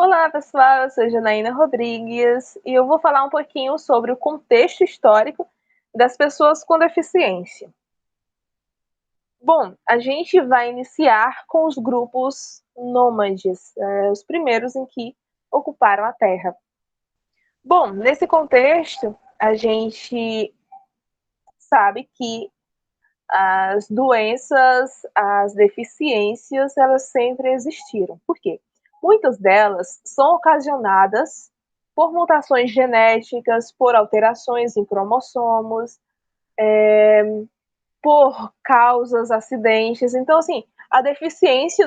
Olá, pessoal, eu sou Janaína Rodrigues e eu vou falar um pouquinho sobre o contexto histórico das pessoas com deficiência. Bom, a gente vai iniciar com os grupos nômades, os primeiros em que ocuparam a Terra. Bom, nesse contexto, a gente sabe que as doenças, as deficiências, elas sempre existiram. Por quê? Muitas delas são ocasionadas por mutações genéticas, por alterações em cromossomos, por causas, acidentes. Então, assim, a deficiência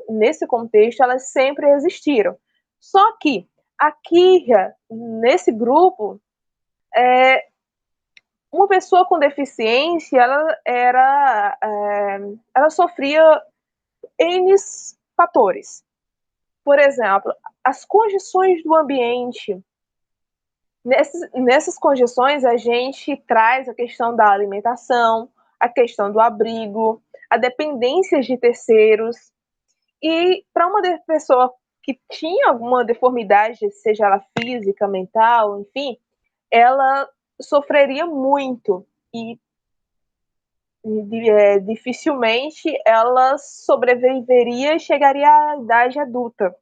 nesse contexto, elas sempre existiram. Só que aqui, nesse grupo, uma pessoa com deficiência, ela sofria N fatores. Por exemplo, as condições do ambiente. Nessas condições, a gente traz a questão da alimentação, a questão do abrigo, a dependência de terceiros. E para uma pessoa que tinha alguma deformidade, seja ela física, mental, enfim, ela sofreria muito e dificilmente ela sobreviveria e chegaria à idade adulta.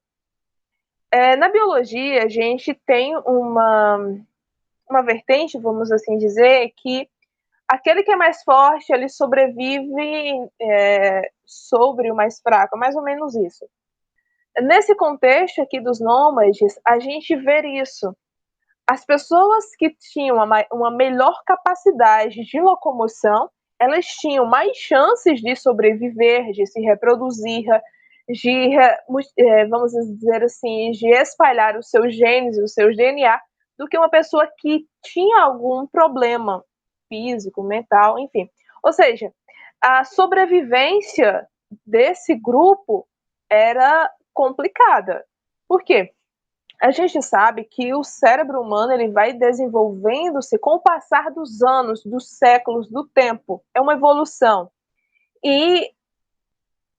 Na biologia, a gente tem uma vertente, vamos assim dizer, que aquele que é mais forte, ele sobrevive sobre o mais fraco, mais ou menos isso. Nesse contexto aqui dos nômades, a gente vê isso. As pessoas que tinham uma melhor capacidade de locomoção, elas tinham mais chances de sobreviver, de se reproduzir, vamos dizer assim, de espalhar os seus genes, os seus DNA, do que uma pessoa que tinha algum problema físico, mental, enfim. Ou seja, a sobrevivência desse grupo era complicada. Por quê? A gente sabe que o cérebro humano ele vai desenvolvendo-se com o passar dos anos, dos séculos, do tempo. É uma evolução. E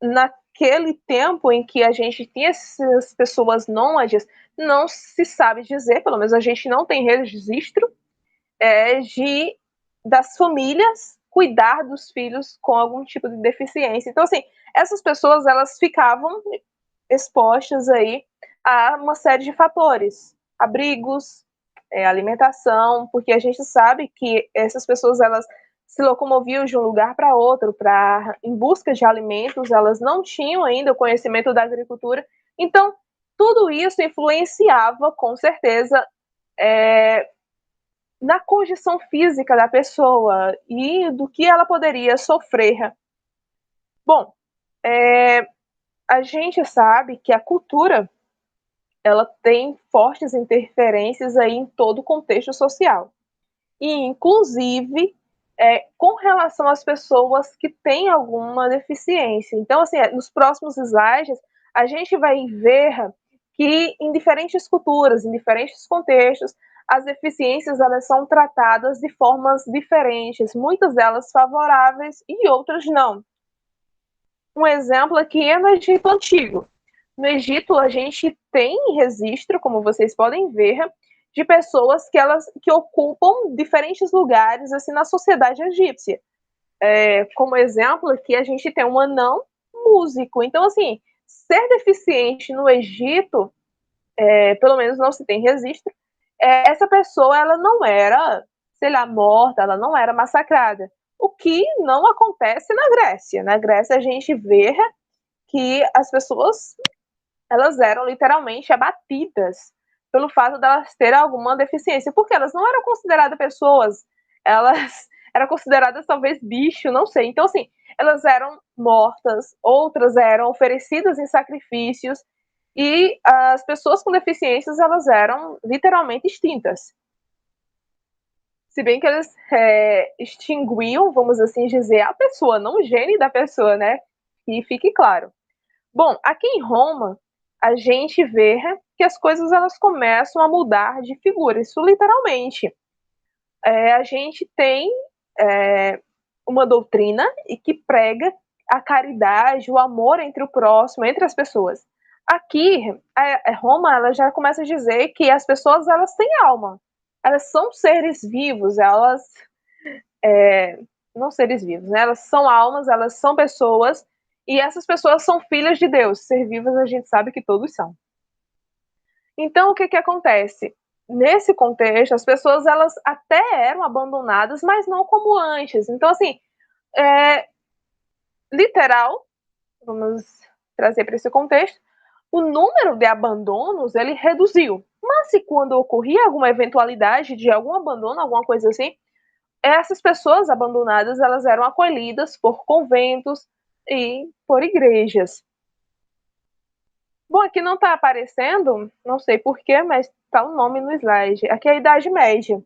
naquele tempo em que a gente tinha essas pessoas nômades, não se sabe dizer, pelo menos a gente não tem registro, de das famílias cuidar dos filhos com algum tipo de deficiência. Então, assim, essas pessoas elas ficavam expostas aí a uma série de fatores, abrigos, alimentação, porque a gente sabe que essas pessoas elas se locomoviam de um lugar para outro em busca de alimentos, elas não tinham ainda o conhecimento da agricultura, então tudo isso influenciava com certeza na condição física da pessoa e do que ela poderia sofrer. Bom, a gente sabe que a cultura ela tem fortes interferências aí em todo o contexto social. E, inclusive, com relação às pessoas que têm alguma deficiência. Então, assim, nos próximos slides, a gente vai ver que em diferentes culturas, em diferentes contextos, as deficiências elas são tratadas de formas diferentes, muitas delas favoráveis e outras não. Um exemplo aqui é no Egito Antigo. No Egito, a gente tem registro, como vocês podem ver, de pessoas que ocupam diferentes lugares assim na sociedade egípcia. Como exemplo, aqui a gente tem um anão músico. Então, assim, ser deficiente no Egito, pelo menos não se tem registro, essa pessoa ela não era, sei lá, morta, ela não era massacrada. O que não acontece na Grécia. Na Grécia a gente vê que as pessoas elas eram literalmente abatidas pelo fato de elas terem alguma deficiência, porque elas não eram consideradas pessoas, elas eram consideradas talvez bicho, não sei. Então, assim, elas eram mortas, outras eram oferecidas em sacrifícios, e as pessoas com deficiências, elas eram literalmente extintas. Se bem que eles extinguiam, vamos assim dizer, a pessoa, não o gene da pessoa, né? Que fique claro. Bom, aqui em Roma, a gente vê que as coisas elas começam a mudar de figura, isso literalmente. A gente tem uma doutrina que prega a caridade, o amor entre o próximo, entre as pessoas. Aqui, Roma, ela já começa a dizer que as pessoas, elas têm alma. Elas são seres vivos, elas não seres vivos, né? Elas são almas, elas são pessoas, e essas pessoas são filhas de Deus. Ser vivas a gente sabe que todos são. Então, o que que acontece? Nesse contexto, as pessoas, elas até eram abandonadas, mas não como antes. Então, assim, literal, vamos trazer para esse contexto, o número de abandonos, ele reduziu. Mas se quando ocorria alguma eventualidade de algum abandono, alguma coisa assim, essas pessoas abandonadas, elas eram acolhidas por conventos e por igrejas. Bom, aqui não está aparecendo, não sei porquê, mas está o nome no slide. Aqui é a Idade Média.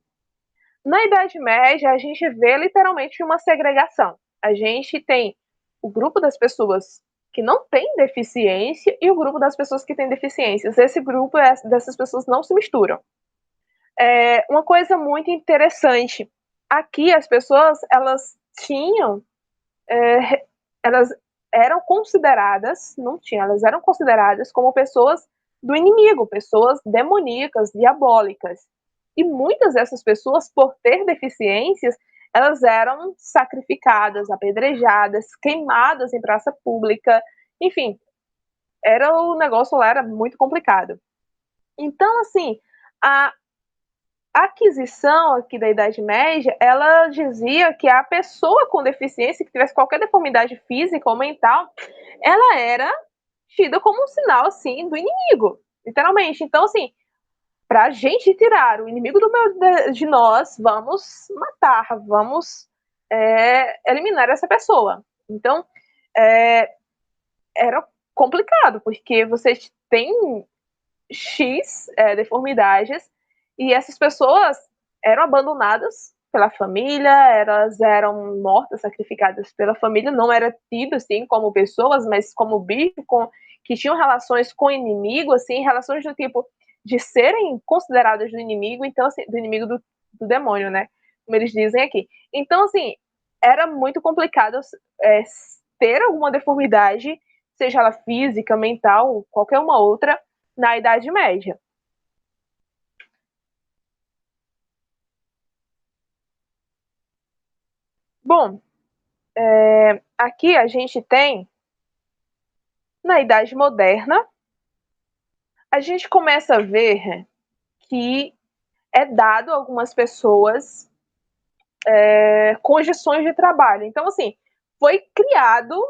Na Idade Média, a gente vê literalmente uma segregação. A gente tem o grupo das pessoas que não têm deficiência e o grupo das pessoas que têm deficiências. Esse grupo dessas pessoas não se misturam. Uma coisa muito interessante. Aqui as pessoas, elas tinham, elas eram consideradas, não tinham, elas eram consideradas como pessoas do inimigo, pessoas demoníacas, diabólicas. E muitas dessas pessoas, por ter deficiências, elas eram sacrificadas, apedrejadas, queimadas em praça pública, enfim, o negócio lá era muito complicado. Então, assim, a aquisição aqui da Idade Média, ela dizia que a pessoa com deficiência, que tivesse qualquer deformidade física ou mental, ela era tida como um sinal, assim, do inimigo, literalmente. Então, assim, para a gente tirar o inimigo de nós, vamos matar, vamos eliminar essa pessoa. Então, era complicado, porque você tem X deformidades e essas pessoas eram abandonadas pela família, elas eram mortas, sacrificadas pela família, não era tido assim como pessoas, mas como bicho, que tinham relações com o inimigo, assim, relações do tipo de serem consideradas do inimigo, então assim, do inimigo do demônio, né? Como eles dizem aqui. Então, assim, era muito complicado ter alguma deformidade, seja ela física, mental, qualquer uma outra, na Idade Média. Bom, aqui a gente tem, na Idade Moderna, a gente começa a ver que é dado a algumas pessoas condições de trabalho. Então, assim, foi criado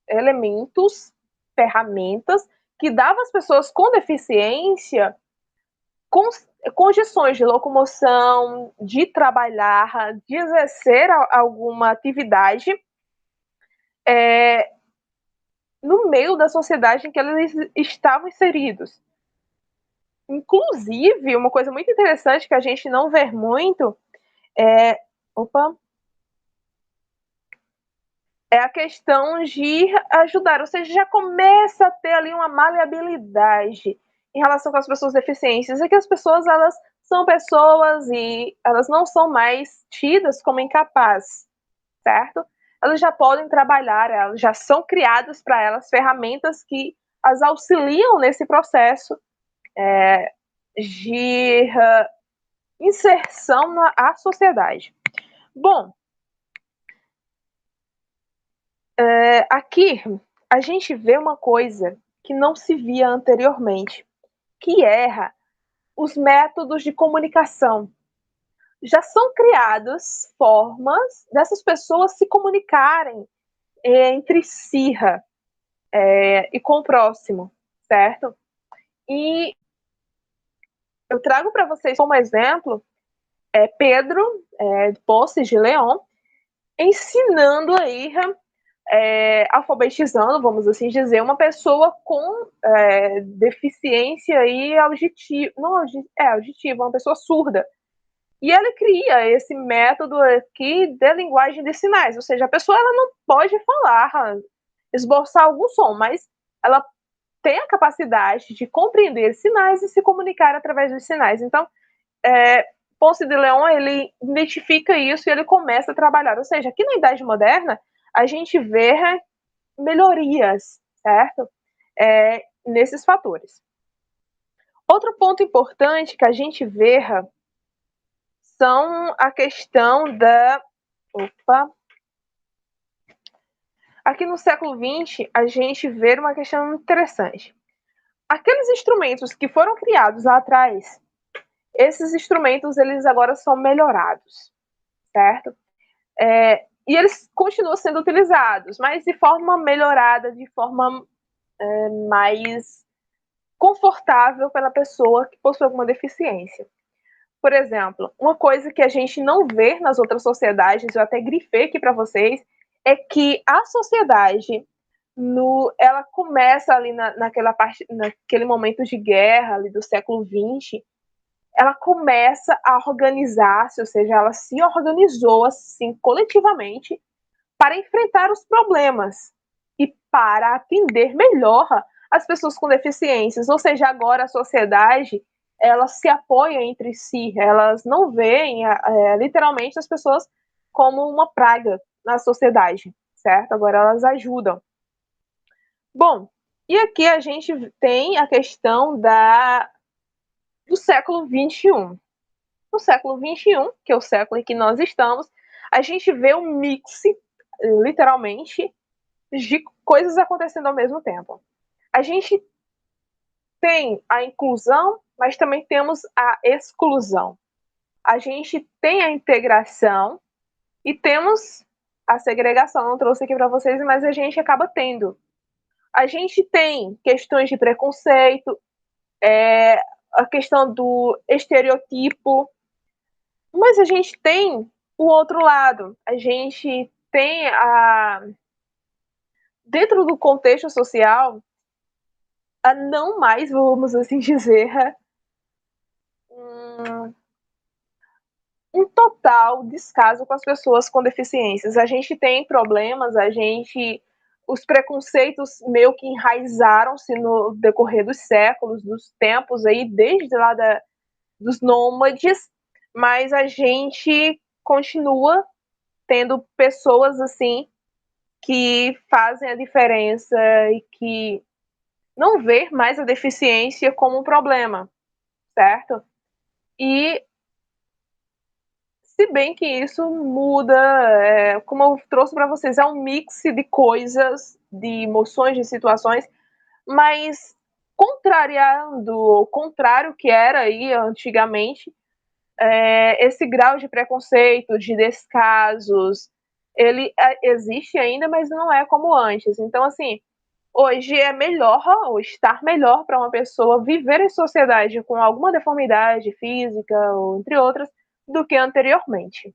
elementos, ferramentas que davam às pessoas com deficiência condições de locomoção, de trabalhar, de exercer alguma atividade no meio da sociedade em que eles estavam inseridos. Inclusive, uma coisa muito interessante que a gente não vê muito é. Opa! É a questão de ajudar, ou seja, já começa a ter ali uma maleabilidade em relação com as pessoas deficientes, é que as pessoas, elas são pessoas e elas não são mais tidas como incapazes, certo? Elas já podem trabalhar, elas já são criadas para elas ferramentas que as auxiliam nesse processo de inserção na sociedade. Bom, aqui a gente vê uma coisa que não se via anteriormente, que é os métodos de comunicação. Já são criadas formas dessas pessoas se comunicarem entre si e com o próximo, certo? E eu trago para vocês como exemplo Pedro Ponce de León ensinando aí alfabetizando, vamos assim dizer, uma pessoa com deficiência aí auditiva, não auditiva, uma pessoa surda. E ele cria esse método aqui de linguagem de sinais, ou seja, a pessoa ela não pode falar, esboçar algum som, mas ela tem a capacidade de compreender sinais e se comunicar através dos sinais. Então, Ponce de León, ele identifica isso e ele começa a trabalhar. Ou seja, aqui na Idade Moderna, a gente vê melhorias, certo? nesses fatores. Outro ponto importante que a gente vê são a questão da... Opa! Aqui no século XX, a gente vê uma questão interessante. Aqueles instrumentos que foram criados lá atrás, esses instrumentos, eles agora são melhorados, certo? E eles continuam sendo utilizados, mas de forma melhorada, de forma mais confortável pela pessoa que possui alguma deficiência. Por exemplo, uma coisa que a gente não vê nas outras sociedades, eu até grifei aqui para vocês, é que a sociedade, ela começa ali naquele momento de guerra ali do século XX, ela começa a organizar-se, ou seja, ela se organizou assim coletivamente para enfrentar os problemas e para atender melhor as pessoas com deficiências. Ou seja, agora a sociedade, ela se apoia entre si, elas não veem literalmente as pessoas como uma praga na sociedade, certo? Agora elas ajudam. Bom, e aqui a gente tem a questão do século XXI. No século XXI, que é o século em que nós estamos, a gente vê um mix, literalmente, de coisas acontecendo ao mesmo tempo. A gente tem a inclusão, mas também temos a exclusão. A gente tem a integração e temos a segregação. Não trouxe aqui para vocês, mas a gente acaba tendo. A gente tem questões de preconceito, a questão do estereotipo, mas a gente tem o outro lado. A gente tem dentro do contexto social, a não mais, vamos assim dizer, um total descaso com as pessoas com deficiências. A gente tem problemas, os preconceitos meio que enraizaram-se no decorrer dos séculos, dos tempos aí, desde lá dos nômades, mas a gente continua tendo pessoas assim que fazem a diferença e que não vê mais a deficiência como um problema, certo? E se bem que isso muda, como eu trouxe para vocês, é um mix de coisas, de emoções, de situações, mas contrariando o contrário que era aí antigamente, esse grau de preconceito, de descasos, ele existe ainda, mas não é como antes. Então, assim, hoje é melhor, ou estar melhor para uma pessoa viver em sociedade com alguma deformidade física, ou entre outras, do que anteriormente.